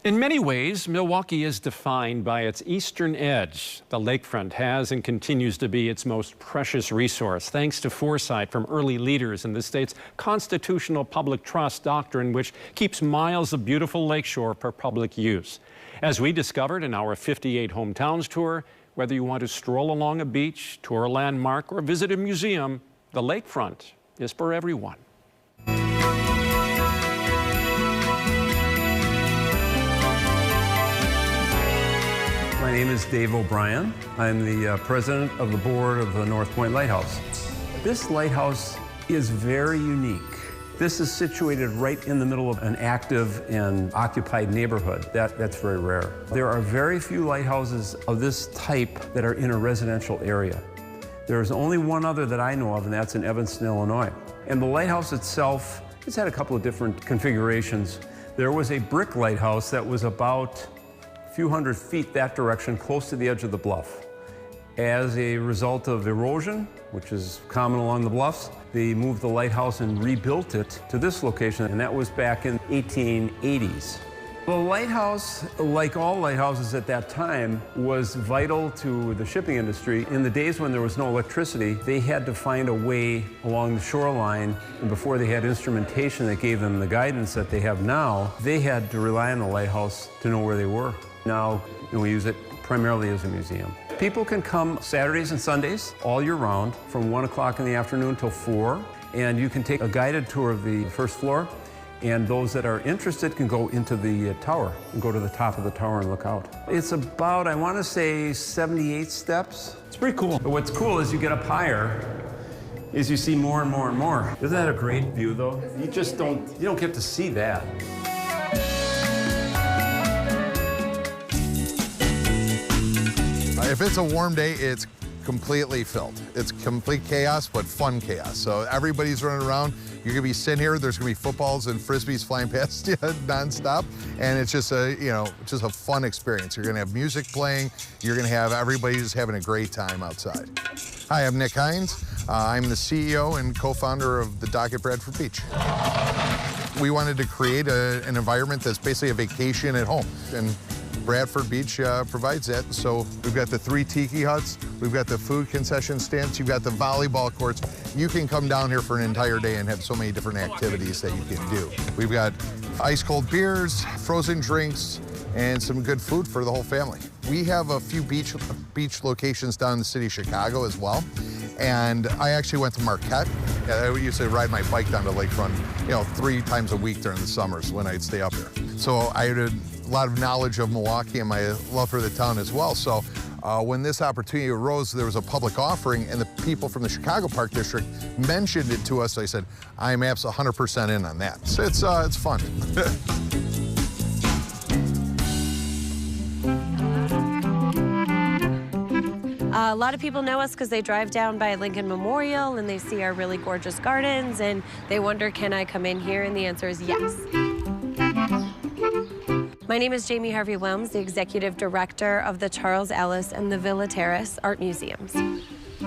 In many ways, Milwaukee is defined by its eastern edge. The lakefront has and continues to be its most precious resource, thanks to foresight from early leaders in the state's constitutional public trust doctrine, which keeps miles of beautiful lakeshore for public use. As we discovered in our 58 Hometowns tour, whether you want to stroll along a beach, tour a landmark, or visit a museum, the lakefront is for everyone. My name is Dave O'Brien. I'm the president of the board of the North Point Lighthouse. This lighthouse is very unique. This is situated right in the middle of an active and occupied neighborhood. That's very rare. There are very few lighthouses of this type that are in a residential area. There's only one other that I know of, and that's in Evanston, Illinois. And the lighthouse itself, it's had a couple of different configurations. There was a brick lighthouse that was about few hundred feet that direction, close to the edge of the bluff. As a result of erosion, which is common along the bluffs, they moved the lighthouse and rebuilt it to this location, and that was back in 1880s. The lighthouse, like all lighthouses at that time, was vital to the shipping industry. In the days when there was no electricity, they had to find a way along the shoreline, and before they had instrumentation that gave them the guidance that they have now, they had to rely on the lighthouse to know where they were. Now, we use it primarily as a museum. People can come Saturdays and Sundays all year round from 1 o'clock in the afternoon till 4, and you can take a guided tour of the first floor, and those that are interested can go into the tower and go to the top of the tower and look out. It's about, I want to say, 78 steps. It's pretty cool. But what's cool is you get up higher, is you see more and more and more. Isn't that a great view, though? You don't get to see that. If it's a warm day, it's completely filled. It's complete chaos, but fun chaos. So everybody's running around. You're gonna be sitting here. There's gonna be footballs and frisbees flying past you nonstop, and it's just a fun experience. You're gonna have music playing. You're gonna have everybody just having a great time outside. Hi, I'm Nick Hines. I'm the CEO and co-founder of the Dock at Bradford Beach. We wanted to create an environment that's basically a vacation at home, and Bradford Beach provides that. So we've got the 3 tiki huts, we've got the food concession stands, you've got the volleyball courts. You can come down here for an entire day and have so many different activities that you can do. We've got ice cold beers, frozen drinks, and some good food for the whole family. We have a few beach locations down in the city of Chicago as well. And I actually went to Marquette. I used to ride my bike down to lakefront, 3 times a week during the summers when I'd stay up here. So I had a lot of knowledge of Milwaukee and my love for the town as well. So when this opportunity arose, there was a public offering, and the people from the Chicago Park District mentioned it to us. So I said, I'm absolutely 100% in on that. So it's fun. A lot of people know us because they drive down by Lincoln Memorial and they see our really gorgeous gardens and they wonder, can I come in here? And the answer is yes. My name is Jamie Harvey Wilms, the executive director of the Charles Ellis and the Villa Terrace Art Museums.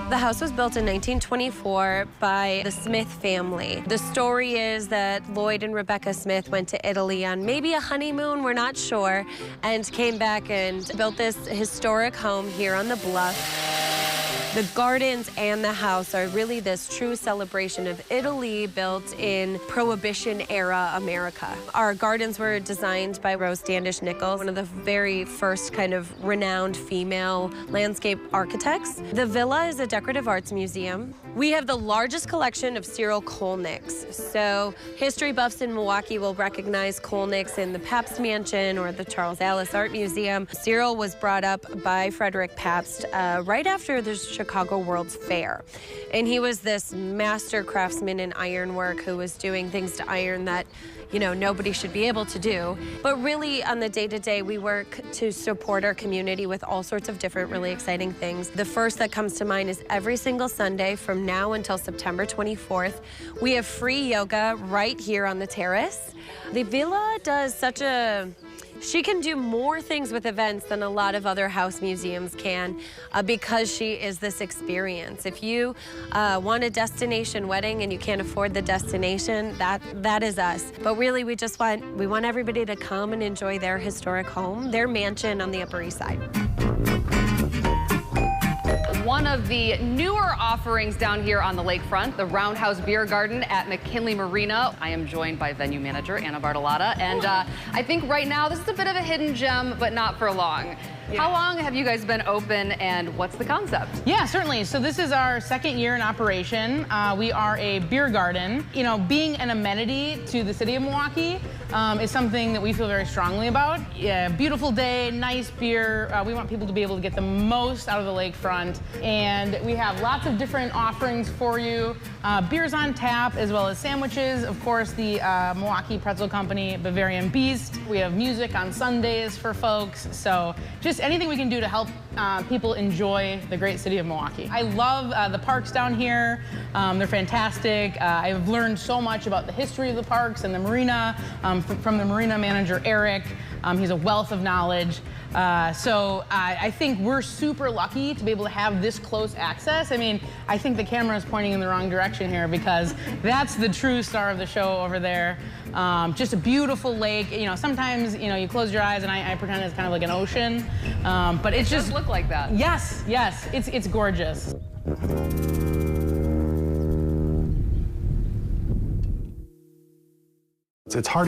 The house was built in 1924 by the Smith family. The story is that Lloyd and Rebecca Smith went to Italy on maybe a honeymoon, we're not sure, and came back and built this historic home here on the bluff. The gardens and the house are really this true celebration of Italy built in Prohibition-era America. Our gardens were designed by Rose Standish Nichols, one of the very first kind of renowned female landscape architects. The Villa is a decorative arts museum. We have the largest collection of Cyril Kolniks. So history buffs in Milwaukee will recognize Kolniks in the Pabst Mansion or the Charles Ellis Art Museum. Cyril was brought up by Frederick Pabst right after the Chicago World's Fair. And he was this master craftsman in ironwork who was doing things to iron that, nobody should be able to do. But really, on the day-to-day, we work to support our community with all sorts of different really exciting things. The first that comes to mind is every single Sunday from now until September 24th, we have free yoga right here on the terrace. The Villa does such a She can do more things with events than a lot of other house museums can because she is this experience. If you want a destination wedding and you can't afford the destination, that is us. But really, we want everybody to come and enjoy their historic home, their mansion on the Upper East Side. One of the newer offerings down here on the lakefront, the Roundhouse Beer Garden at McKinley Marina. I am joined by venue manager Anna Bartolotta, and I think right now this is a bit of a hidden gem, but not for long. Yeah. How long have you guys been open, and what's the concept? Yeah, certainly. So this is our second year in operation. We are a beer garden. You know, being an amenity to the city of Milwaukee is something that we feel very strongly about. Yeah, beautiful day, nice beer. We want people to be able to get the most out of the lakefront. And we have lots of different offerings for you. Beers on tap, as well as sandwiches. Of course, the Milwaukee Pretzel Company, Bavarian Beast. We have music on Sundays for folks. So just anything we can do to help people enjoy the great city of Milwaukee. I love the parks down here. They're fantastic. I've learned so much about the history of the parks and the marina from the marina manager, Eric. He's a wealth of knowledge. So I think we're super lucky to be able to have this close access. I mean, I think the camera is pointing in the wrong direction here because that's the true star of the show over there. Just a beautiful lake. You know, sometimes, you know, you close your eyes and I pretend it's kind of like an ocean. But it just look like that. Yes, yes, it's gorgeous. It's hard